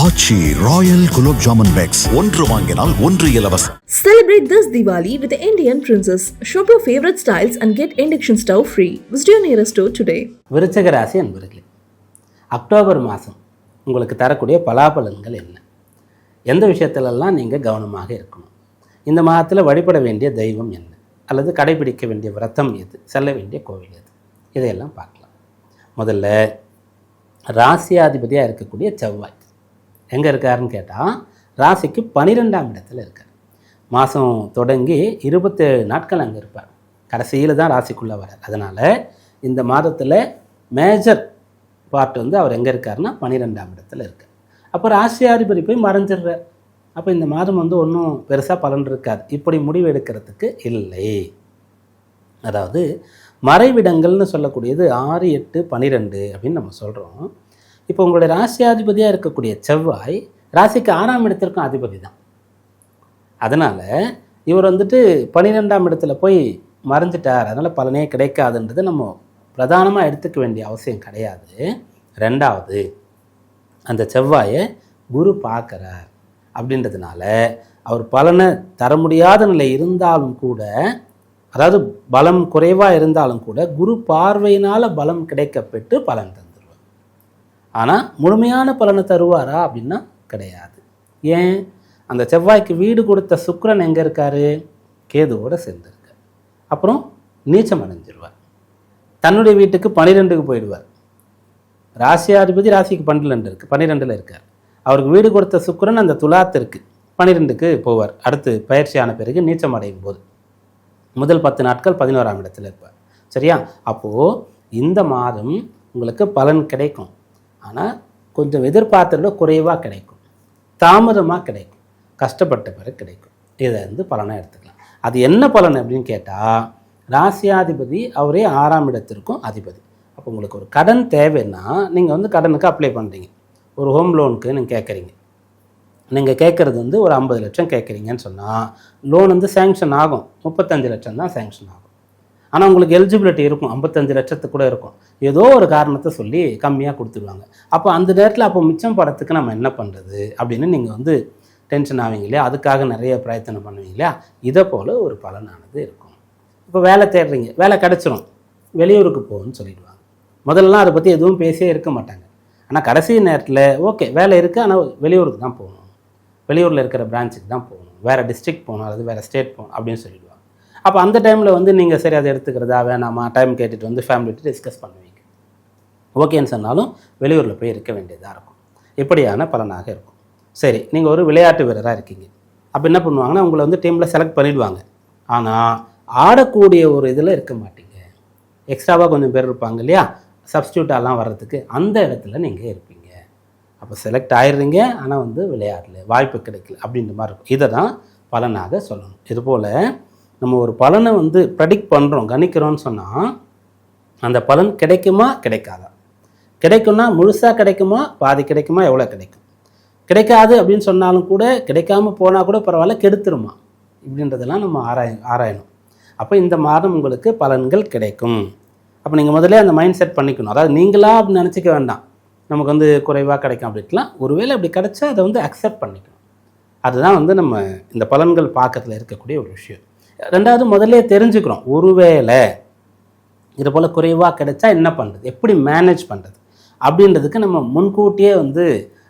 ஆச்சி Royal gulab jamun packs ஒன்று வாங்கினால் ஒன்று இலவசம். Celebrate this Diwali with the Indian Princess. Shop your favorite styles and get induction stove free. Visit your nearest store today. விருச்சிக ராசி அன்பர்களே, October மாதம் உங்களுக்கு தரக்கூடிய பலாபலன்கள் என்ன? எந்த விஷயத்திலெல்லாம் நீங்கள் கவனமாக இருக்கணும்? இந்த மாதத்தில் வழிபட வேண்டிய தெய்வம் என்ன? அல்லது கடைபிடிக்க வேண்டிய விரதம் எது? செல்ல வேண்டிய கோவில் எது? இதையெல்லாம் பார்க்கலாம். முதல்ல ராசியாதிபதியாக இருக்கக்கூடிய செவ்வாய் எங்கே இருக்காருன்னு கேட்டால், ராசிக்கு 12ஆம் இடத்துல இருக்கார். மாதம் தொடங்கி 27 நாட்கள் அங்கே இருப்பார். கடைசியில் தான் ராசிக்குள்ளே வரார். அதனால் இந்த மாதத்தில் மேஜர் பார்ட் அவர் எங்கே இருக்காருன்னா 12ஆம் இடத்துல இருக்கார். அப்போ ராசியாதிபதி போய் மறைஞ்சிடுறார். அப்போ இந்த மாதம் ஒன்றும் பெருசாக பலன் இருக்காது. இப்படி முடிவு எடுக்கிறதுக்கு இல்லை. அதாவது மறைவிடங்கள்னு சொல்லக்கூடியது 6, 8, 12 அப்படின்னு நம்ம சொல்கிறோம். இப்போ உங்களுடைய ராசியாதிபதியாக இருக்கக்கூடிய செவ்வாய் ராசிக்கு 6ஆம் இடத்திற்கும் அதிபதி தான். அதனால் இவர் 12ஆம் இடத்துல போய் மறைஞ்சிட்டார், அதனால் பலனே கிடைக்காதுன்றது நம்ம பிரதானமாக எடுத்துக்க வேண்டிய அவசியம் கிடையாது. ரெண்டாவது, அந்த செவ்வாயை குரு பார்க்குறார் அப்படின்றதுனால அவர் பலனை தர முடியாத நிலை இருந்தாலும் கூட, அதாவது பலம் குறைவாக இருந்தாலும் கூட குரு பார்வையினால் பலம் கிடைக்கப்பெற்று பலன் தந்துடுவார். ஆனால் முழுமையான பலனை தருவாரா அப்படின்னா கிடையாது. ஏன்? அந்த செவ்வாய்க்கு வீடு கொடுத்த சுக்கிரன் எங்கே இருக்கார்? கேதுவோடு சேர்ந்துருக்கார். அப்புறம் நீச்சம் அடைஞ்சிருவார். தன்னுடைய வீட்டுக்கு 12க்கு போயிடுவார். ராசியாதிபதி ராசிக்கு 12 இருக்கார். அவருக்கு வீடு கொடுத்த சுக்கிரன் அந்த துலாத்திற்கு 12க்கு போவார். அடுத்து பயிற்சியான பிறகு நீச்சம் அடையும் போது முதல் 10 நாட்கள் 11ஆம் இடத்துல இருப்பார். சரியா? அப்போது இந்த மாதம் உங்களுக்கு பலன் கிடைக்கும். ஆனால் கொஞ்சம் எதிர்பார்த்தத குறைவாக கிடைக்கும், தாமதமாக கிடைக்கும், கஷ்டப்பட்ட பிறகு கிடைக்கும். இதை பலனாக எடுத்துக்கலாம். அது என்ன பலன் அப்படின்னு கேட்டால், ராசியாதிபதி அவரே 6ஆம் இடத்திற்கும் அதிபதி. அப்போ உங்களுக்கு ஒரு கடன் தேவைன்னா நீங்கள் கடனுக்கு அப்ளை பண்ணுறீங்க. ஒரு ஹோம் லோனுக்கு நீங்கள் கேட்குறீங்க. நீங்கள் கேட்குறது ஒரு 50 லட்சம் கேட்குறீங்கன்னு சொன்னால் லோன் சேங்ஷன் ஆகும். 35 லட்சம் தான் சேங்ஷன் ஆகும். ஆனால் உங்களுக்கு எலிஜிபிலிட்டி இருக்கும், 55 லட்சத்துக்கு கூட இருக்கும். ஏதோ ஒரு காரணத்தை சொல்லி கம்மியாக கொடுத்துருவாங்க. அப்போ அந்த நேரத்தில் மிச்சம் படத்துக்கு நம்ம என்ன பண்ணுறது அப்படின்னு நீங்கள் டென்ஷன் ஆவீங்க இல்லையா? அதுக்காக நிறைய பிரயத்தனம் பண்ணுவீங்க இல்லையா? இதை போல் ஒரு பலனானது இருக்கும். இப்போ வேலை தேடுறீங்க, வேலை கிடச்சிரும், வெளியூருக்கு போகுன்னு சொல்லிடுவாங்க. முதல்லலாம் அதை பற்றி எதுவும் பேசியே இருக்க மாட்டாங்க. ஆனால் கடைசி நேரத்தில் ஓகே வேலை இருக்குது, ஆனால் வெளியூருக்கு தான் போகணும், வெளியூரில் இருக்கிற பிரான்ச்சுக்கு தான் போகணும், வேறு டிஸ்ட்ரிக்ட் போகணும், அல்லது வேறு ஸ்டேட் போகணும் அப்படின்னு சொல்லிடுவாங்க. அப்போ அந்த டைமில் நீங்கள் சரி அதை எடுத்துக்கிறதா வேணாமா டைம் கேட்டுட்டு ஃபேமிலிட்டு டிஸ்கஸ் பண்ணுவீங்க. ஓகேன்னு சொன்னாலும் வெளியூரில் போய் இருக்க வேண்டியதாக இருக்கும். இப்படியான பலனாக இருக்கும். சரி, நீங்கள் ஒரு விளையாட்டு வீரராக இருக்கீங்க. அப்போ என்ன பண்ணுவாங்கன்னா உங்களை டீமில் செலக்ட் பண்ணிவிடுவாங்க. ஆனால் ஆடக்கூடிய ஒரு இதில் இருக்க மாட்டீங்க. எக்ஸ்ட்ராவாக கொஞ்சம் பேர் இருப்பாங்க இல்லையா, சப்ஸ்டியூட்டாலாம் வர்றதுக்கு, அந்த இடத்துல நீங்கள் இருப்பீங்க. அப்போ செலக்ட் ஆயிடுறீங்க, ஆனால் விளையாடல, வாய்ப்பு கிடைக்கல அப்படின்ற மாதிரி இருக்கும். இதை தான் பலனாக சொல்லணும். இதுபோல் நம்ம ஒரு பலனை ப்ரெடிக்ட் பண்ணுறோம், கணிக்கிறோன்னு சொன்னால் அந்த பலன் கிடைக்குமா கிடைக்காதா? கிடைக்கும்னா முழுசாக கிடைக்குமா, பாதி கிடைக்குமா, எவ்வளோ கிடைக்கும்? கிடைக்காது அப்படின்னு சொன்னாலும் கூட, கிடைக்காம போனால் கூட பரவாயில்ல, கெடுத்துருமா இப்படின்றதெல்லாம் நம்ம ஆராயணும். அப்போ இந்த மாதம் உங்களுக்கு பலன்கள் கிடைக்கும். அப்போ நீங்கள் முதல்ல அந்த மைண்ட் செட் பண்ணிக்கணும். அதாவது நீங்களா அப்படின்னு நினச்சிக்க வேண்டாம், நமக்கு குறைவாக கிடைக்கும் அப்படின்ட்டுலாம். ஒருவேளை அப்படி கிடைச்சா அதை அக்செப்ட் பண்ணிக்கணும். அதுதான் நம்ம இந்த பலன்கள் பார்க்கறதுல இருக்கக்கூடிய ஒரு விஷயம். ரெண்டாவது, முதல்ல தெரிஞ்சுக்கிறோம், ஒருவேளை இது போல் குறைவாக கிடைச்சா என்ன பண்ணுறது, எப்படி மேனேஜ் பண்ணுறது அப்படின்றதுக்கு நம்ம முன்கூட்டியே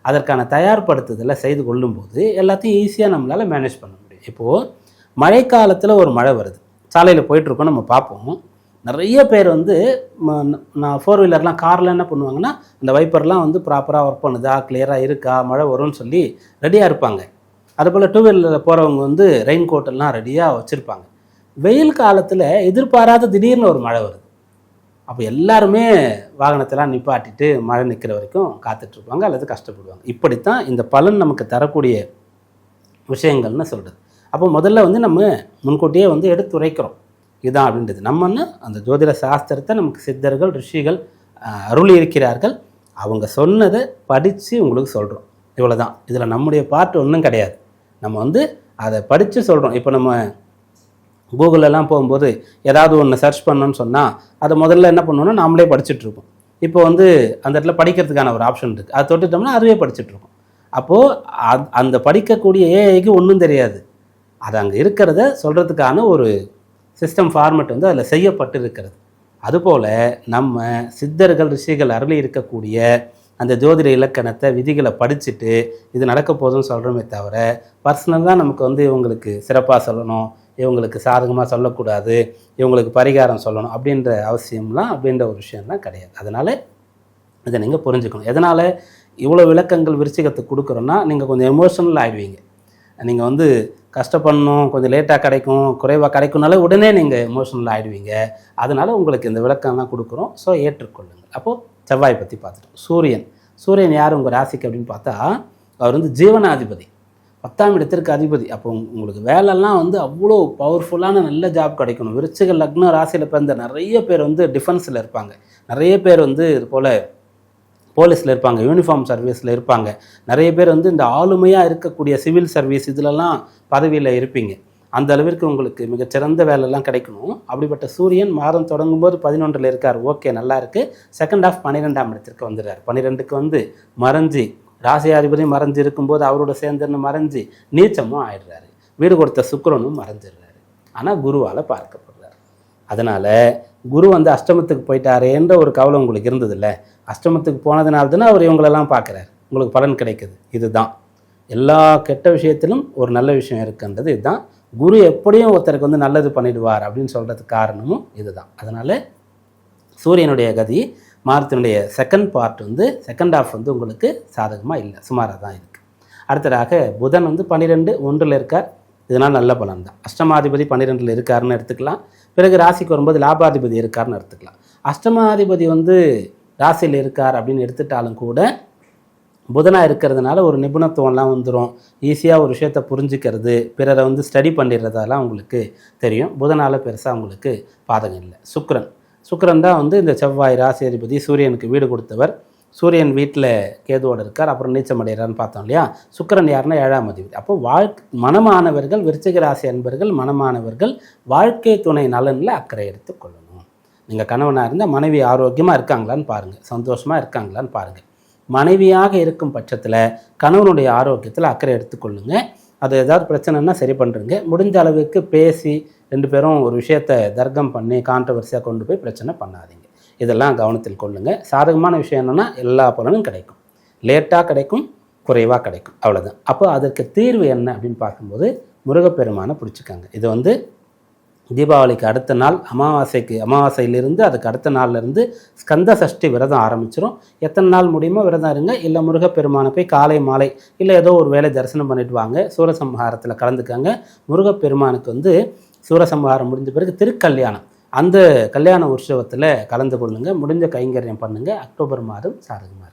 அதற்கான தயார்படுத்துதலை செய்து கொள்ளும்போது எல்லாத்தையும் ஈஸியாக நம்மளால் மேனேஜ் பண்ண முடியும். இப்போது மழைக்காலத்தில் ஒரு மழை வருது, சாலையில் போயிட்டுருக்கோம், நம்ம பார்ப்போம். நிறைய பேர் நான் 4 வீலர்லாம் காரில் என்ன பண்ணுவாங்கன்னா, அந்த வைப்பர்லாம் ப்ராப்பராக ஒர்க் பண்ணுதா, கிளியராக இருக்கா, மழை வரும்னு சொல்லி ரெடியாக இருப்பாங்க. அதுபோல் 2 வீலரில் போகிறவங்க ரெயின் கோட்டெல்லாம் ரெடியாக வச்சுருப்பாங்க. வெயில் காலத்தில் எதிர்பாராத திடீர்னு ஒரு மழை வருது. அப்போ எல்லாருமே வாகனத்தெல்லாம் நிப்பாட்டிட்டு மழை நிற்கிற வரைக்கும் காத்துட்ருப்பாங்க அல்லது கஷ்டப்படுவாங்க. இப்படித்தான் இந்த பலன் நமக்கு தரக்கூடிய விஷயங்கள்னு சொல்கிறது. அப்போ முதல்ல நம்ம முன்கூட்டியே எடுத்துரைக்கிறோம் இதுதான் அப்படின்றது. நம்ம அந்த ஜோதிட சாஸ்திரத்தை நமக்கு சித்தர்கள் ரிஷிகள் அருளி இருக்கிறார்கள். அவங்க சொன்னதை படித்து உங்களுக்கு சொல்கிறோம். இவ்வளோ தான். இதில் நம்முடைய பார்ட் ஒன்றும் கிடையாது. நம்ம அதை படித்து சொல்கிறோம். இப்போ நம்ம கூகுளெல்லாம் போகும்போது ஏதாவது ஒன்று சர்ச் பண்ணணும்னு சொன்னால் அதை முதல்ல என்ன பண்ணணும்னா நாமளே படிச்சுட்ருக்கோம். இப்போ அந்த இடத்துல படிக்கிறதுக்கான ஒரு ஆப்ஷன் இருக்குது. அதை தொட்டுட்டோம்னா அதுவே படிச்சுட்ருக்கோம். அப்போது அந்த படிக்கக்கூடிய ஏஐக்கு ஒன்றும் தெரியாது. அது அங்கே இருக்கிறத சொல்கிறதுக்கான ஒரு சிஸ்டம் ஃபார்மெட் வந்து அதில் செய்யப்பட்டு இருக்கிறது. அதுபோல் நம்ம சித்தர்கள் ரிஷிகள் அருளி இருக்கக்கூடிய அந்த ஜோதிட இலக்கணத்தை விதிகளை படிச்சுட்டு இது நடக்க போதுன்னு சொல்கிறோமே தவிர பர்சனலாக நமக்கு வந்து இவங்களுக்கு சிறப்பாக சொல்லணும், இவங்களுக்கு சாதகமாக சொல்லக்கூடாது, இவங்களுக்கு பரிகாரம் சொல்லணும் அப்படின்ற ஒரு விஷயம்லாம் கிடையாது. அதனால் இதை நீங்கள் புரிஞ்சுக்கணும். எதனால் இவ்வளோ விளக்கங்கள் விருச்சிகத்துக்கு கொடுக்குறோன்னா நீங்கள் கொஞ்சம் எமோஷனல் ஆகிடுவீங்க. நீங்கள் வந்து கஷ்டப்படணும், கொஞ்சம் லேட்டாக கிடைக்கும், குறைவாக கிடைக்கும்னாலே உடனே நீங்கள் எமோஷனல் ஆகிடுவீங்க. அதனால் உங்களுக்கு இந்த விளக்கம்லாம் கொடுக்குறோம். ஸோ ஏற்றுக்கொள்ளுங்கள். அப்போது செவ்வாய் பற்றி பார்த்துட்டோம். சூரியன் யார் உங்கள் ராசிக்கு அப்படின்னு பார்த்தா அவர் வந்து ஜீவனாதிபதி, 10ஆம் இடத்திற்கு அதிபதி. அப்போ உங்களுக்கு வேலைலாம் வந்து அவ்வளோ பவர்ஃபுல்லான நல்ல ஜாப் கிடைக்கணும். விருச்சிக லக்னம் ராசியில் பிறந்த நிறைய பேர் வந்து டிஃபென்ஸில் இருப்பாங்க, நிறைய பேர் வந்து இது போல் போலீஸில் இருப்பாங்க, யூனிஃபார்ம் சர்வீஸில் இருப்பாங்க, நிறைய பேர் வந்து இந்த ஆளுமையாக இருக்கக்கூடிய சிவில் சர்வீஸ் இதிலெல்லாம் பதவியில் இருப்பீங்க. அந்த அளவிற்கு உங்களுக்கு மிகச்சிறந்த வேலைலாம் கிடைக்கணும். அப்படிப்பட்ட சூரியன் மாதம் தொடங்கும்போது 11ல் இருக்கார். ஓகே, நல்லா இருக்குது. செகண்ட் ஆஃப் 12ஆம் இடத்திற்கு வந்துடுறார். 12க்கு வந்து மறைஞ்சி ராசியாதிபதி மறைஞ்சு இருக்கும்போது அவரோட சேர்ந்துன்னு மறைஞ்சி நீச்சமும் ஆயிடுறாரு. வீடு கொடுத்த சுக்கிரனும் மறைஞ்சிடுறாரு. ஆனால் குருவால் பார்க்கப்படுறார். அதனால் குரு வந்து அஷ்டமத்துக்கு போயிட்டாரேன்ற ஒரு கவலை உங்களுக்கு இருந்ததில்ல. அஷ்டமத்துக்கு போனதுனால தானே அவர் இவங்களெல்லாம் பார்க்குறாரு, உங்களுக்கு பலன் கிடைக்குது. இதுதான் எல்லா கெட்ட விஷயத்திலும் ஒரு நல்ல விஷயம் இருக்குன்றது இதுதான். குரு எப்படியும் ஒருத்தருக்கு வந்து நல்லது பண்ணிடுவார் அப்படின்னு சொல்கிறதுக்கு காரணமும் இதுதான். அதனால் சூரியனுடைய கதி மாதத்தினுடைய செகண்ட் ஆஃப் வந்து உங்களுக்கு சாதகமாக இல்லை, சுமாராக தான் இருக்குது. அடுத்ததாக புதன் வந்து 12 இருக்கார். இதனால் நல்ல பலன் தான். அஷ்டமாதிபதி 12ல் இருக்காருன்னு எடுத்துக்கலாம். பிறகு ராசிக்கு வரும்போது லாபாதிபதி இருக்காருன்னு எடுத்துக்கலாம். அஷ்டமாதிபதி வந்து ராசியில் இருக்கார் அப்படின்னு எடுத்துட்டாலும் கூட புதனாக இருக்கிறதுனால ஒரு நிபுணத்துவம்லாம் வந்துடும். ஈஸியாக ஒரு விஷயத்தை புரிஞ்சுக்கிறது, பிறரை வந்து ஸ்டடி பண்ணிடுறதெல்லாம் உங்களுக்கு தெரியும். புதனால் பெருசாக உங்களுக்கு பாதகம் இல்லை. சுக்கிரன் தான் வந்து இந்த செவ்வாய் ராசி அதிபதி, சூரியனுக்கு வீடு கொடுத்தவர். சூரியன் வீட்டில் கேதுவோடு இருக்கார், அப்புறம் நீச்சம் அடைகிறான்னு பார்த்தோம் இல்லையா. சுக்கிரன் யாருன்னா 7ஆம் அதிபதி. அப்போ மனமானவர்கள், விருச்சிக ராசி அன்பர்கள், மனமானவர்கள் வாழ்க்கை துணை நலனில் அக்கறை எடுத்துக்கொள்ளணும். நீங்கள் கணவனாக இருந்தால் மனைவி ஆரோக்கியமாக இருக்காங்களான்னு பாருங்கள், சந்தோஷமாக இருக்காங்களான்னு பாருங்கள். மனைவியாக இருக்கும் பட்சத்தில் கணவனுடைய ஆரோக்கியத்தில் அக்கறை எடுத்துக்கொள்ளுங்க. அது ஏதாவது பிரச்சனைன்னா சரி பண்ணுறங்க. முடிஞ்ச அளவுக்கு பேசி 2 பேரும் ஒரு விஷயத்தை தர்க்கம் பண்ணி கான்ட்ரவர்சியாக கொண்டு போய் பிரச்சனை பண்ணாதீங்க. இதெல்லாம் கவனத்தில் கொள்ளுங்கள். சாதகமான விஷயம் என்னென்னா எல்லா பலனும் கிடைக்கும், லேட்டாக கிடைக்கும், குறைவாக கிடைக்கும், அவ்வளோதான். அப்போ அதற்கு தீர்வு என்ன அப்படின்னு பார்க்கும்போது முருகப்பெருமானை பிடிச்சிக்காங்க. இது வந்து தீபாவளிக்கு அடுத்த நாள் அமாவாசையிலிருந்து அதுக்கு அடுத்த நாள்லேருந்து ஸ்கந்த சஷ்டி விரதம் ஆரம்பிச்சிடும். எத்தனை நாள் முடியுமோ விரதம் இருங்க. இல்லை முருகப்பெருமானை போய் காலை மாலை இல்லை ஏதோ ஒரு வேளை தரிசனம் பண்ணிட்டு வாங்க. சூரசம்ஹாரத்தில் கலந்துக்காங்க. முருகப்பெருமானுக்கு வந்து சூரசம்ஹாரம் முடிஞ்ச பிறகு திருக்கல்யாணம், அந்த கல்யாண உற்சவத்தில் கலந்து கொள்ளுங்கள். முடிஞ்ச கைங்கரியம் பண்ணுங்கள். அக்டோபர் மாதம் சாதகமாக